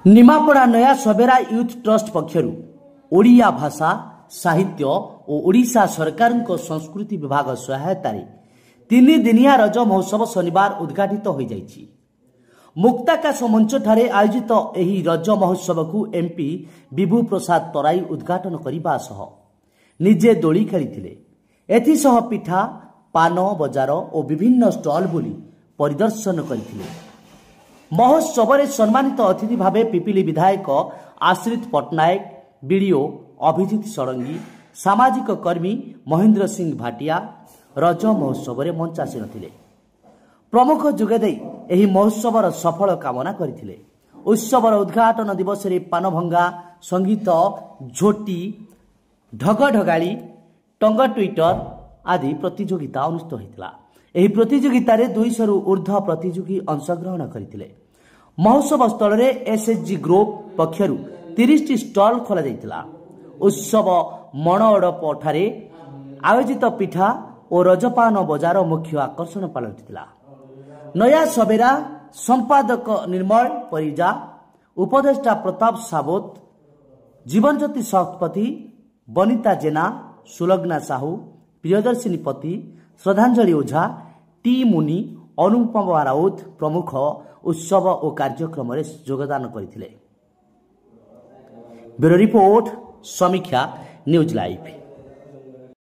निमापड़ा नया सबेरा youth trust पक्षर Odia भाषा साहित्य और ओडिशा सरकार संस्कृति विभाग सहायतार 3 दिनिया रज महोत्सव शनिवार उद्घाटित हो जाइछि। मुक्ताकाश मंच ठारे आयोजित एही रज महोत्सव को एमपी विभू प्रसाद तराई उद्घाटन करने सह निजे दोली खेली एथिसह पिठा पान बजार और विभिन्न स्टल बुली परिदर्शन करथिले। महोत्सव में सम्मानित अतिथि भावे पिपिली विधायक आश्रित पट्टनायक, बीडीओ अभिजित षडंगी, सामाजिक कर्मी महेंद्र सिंह भाटिया रज महोत्सव में मंचासीन थिले। प्रमुख जोगदे एही महोत्सवर सफल कामना करथिले। उत्सवर उद्घाटन दिवस रे पानभंगा, संगीत, झोटी, ढगढगाली, टंग ट्विटर आदि प्रतियोगिता अनुष्ठित होइतिला। एही प्रतियोगिता रे 200 रु ऊर्ध्व प्रतियोगी अंशग्रहण करथिले। महोत्सव स्थल रे एसएचजी ग्रुप पक्षरु 30 टी स्टल खोला जाइतिला। उत्सव मणअडप ठारे आयोजित पिठा और रजपान बजार मुख्य आकर्षण पलटिथिला। नया सबेरा संपादक निर्मल परिजा, उपदेष्टा प्रताप साबोत, जीवन ज्योति शतपथी, बनिता जेना, सुलग्ना साहू, प्रियदर्शिनी पति, श्रद्धांजलि ओझा, टी मुनि, अनुपमा राउत प्रमुख उत्सव और कार्यक्रम में योगदान करथिले। ब्यूरो रिपोर्ट समीक्षा न्यूज लाइव।